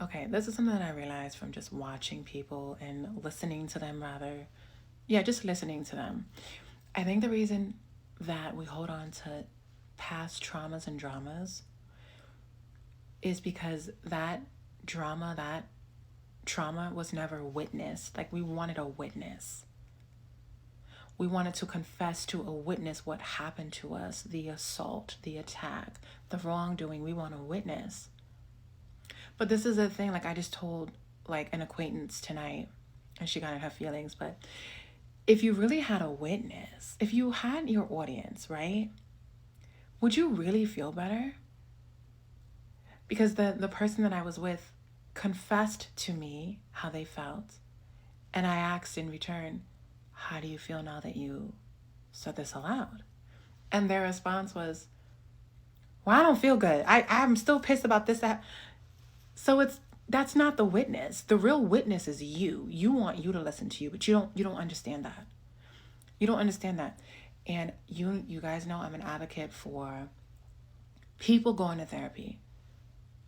Okay, this is something that I realized from just watching people and listening to them, rather. Yeah, just listening to them. I think the reason that we hold on to past traumas and dramas is because that trauma was never witnessed. Like, we wanted a witness. We wanted to confess to a witness what happened to us, the assault, the attack, the wrongdoing. We want a witness. But this is the thing, like I just told like an acquaintance tonight, and she got in her feelings, but if you really had a witness, if you had your audience, right? Would you really feel better? Because the person that I was with confessed to me how they felt, and I asked in return, how do you feel now that you said this aloud? And their response was, well, I don't feel good. I'm still pissed about this, that. So that's not the witness. The real witness is you. You want you to listen to you, but you don't understand that. You don't understand that. And you guys know I'm an advocate for people going to therapy.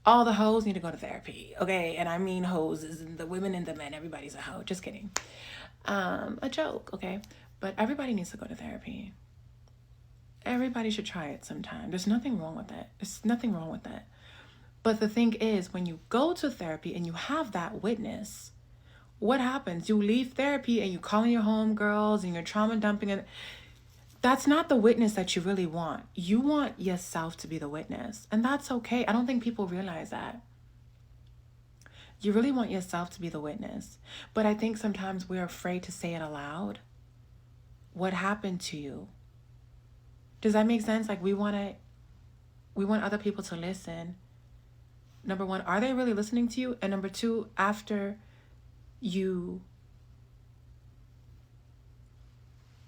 All the hoes need to go to therapy, okay? And I mean hoes, is the women and the men. Everybody's a hoe. Just kidding. A joke, okay? But everybody needs to go to therapy. Everybody should try it sometime. There's nothing wrong with that. There's nothing wrong with that. But the thing is, when you go to therapy and you have that witness, what happens? You leave therapy and you call in your homegirls and you're trauma dumping, and that's not the witness that you really want. You want yourself to be the witness, and that's okay. I don't think people realize that. You really want yourself to be the witness. But I think sometimes we're afraid to say it aloud. What happened to you? Does that make sense? Like, we want other people to listen. Number one, are they really listening to you? And number two, after you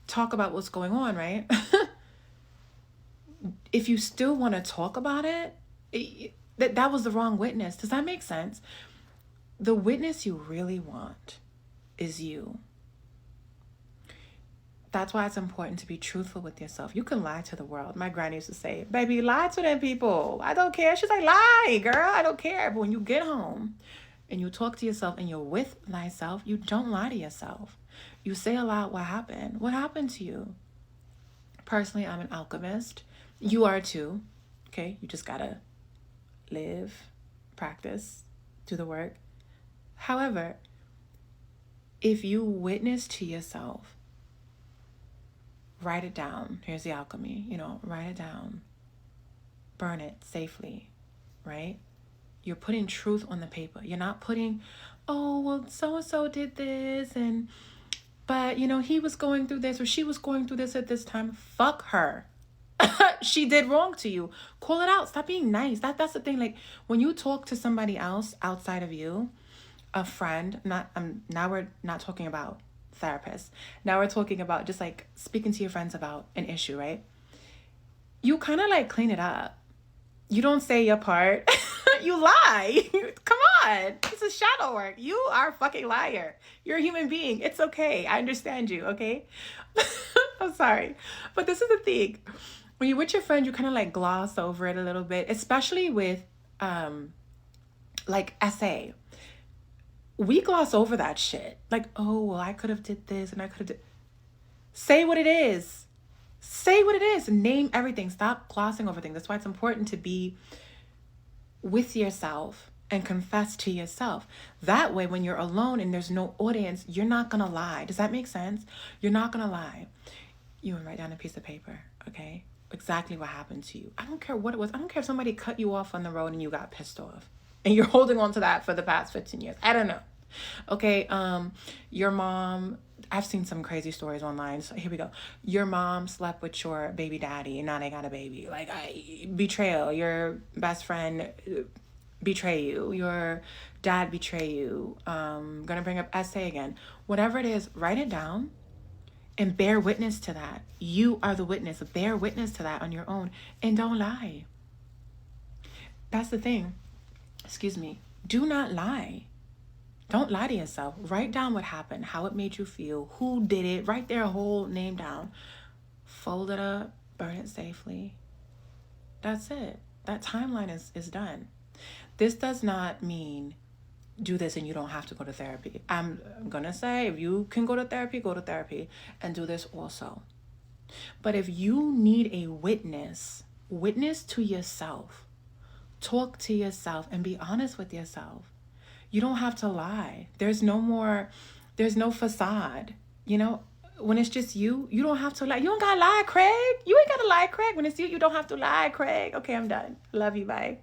talk about what's going on, right? If you still want to talk about it, that was the wrong witness. Does that make sense? The witness you really want is you. That's why it's important to be truthful with yourself. You can lie to the world. My granny used to say, baby, lie to them people. I don't care. She's like, lie, girl. I don't care. But when you get home and you talk to yourself and you're with thyself, you don't lie to yourself. You say aloud what happened. What happened to you? Personally, I'm an alchemist. You are too. Okay? You just gotta live, practice, do the work. However, if you witness to yourself, write it down. Here's the alchemy. Write it down. Burn it safely, right? You're putting truth on the paper. You're not putting, oh, well, so-and-so did this, but, he was going through this, or she was going through this at this time. Fuck her. She did wrong to you. Call it out. Stop being nice. That's the thing. Like, when you talk to somebody else outside of you, a friend, now we're not talking about therapists. Now we're talking about just like speaking to your friends about an issue, right? You kind of like clean it up. You don't say your part. You lie. Come on. This is shadow work. You are a fucking liar. You're a human being. It's okay. I understand you, okay? I'm sorry. But this is the thing. When you're with your friend, you kind of like gloss over it a little bit, especially with like SA. We gloss over that shit. Like, oh, well, I could have did this and I could have did. Say what it is. Say what it is. Name everything. Stop glossing over things. That's why it's important to be with yourself and confess to yourself. That way, when you're alone and there's no audience, you're not going to lie. Does that make sense? You're not going to lie. You would write down a piece of paper, okay? Exactly what happened to you. I don't care what it was. I don't care if somebody cut you off on the road and you got pissed off and you're holding on to that for the past 15 years. I don't know. Okay, your mom, I've seen some crazy stories online. So here we go. Your mom slept with your baby daddy and now they got a baby. Like, betrayal. Your best friend betray you. Your dad betray you. Gonna bring up SA again. Whatever it is, write it down and bear witness to that. You are the witness. Bear witness to that on your own and don't lie. That's the thing. Excuse me. Do not lie. Don't lie to yourself. Write down what happened, how it made you feel, who did it. Write their whole name down. Fold it up, burn it safely. That's it. That timeline is done. This does not mean do this and you don't have to go to therapy. I'm gonna say, if you can go to therapy, go to therapy and do this also. But if you need a witness to yourself, talk to yourself and be honest with yourself. You don't have to lie. There's no facade. You know, when it's just you don't have to lie. You don't gotta lie, Craig. You ain't gotta lie, Craig. When it's you don't have to lie, Craig. Okay, I'm done. Love you. Bye.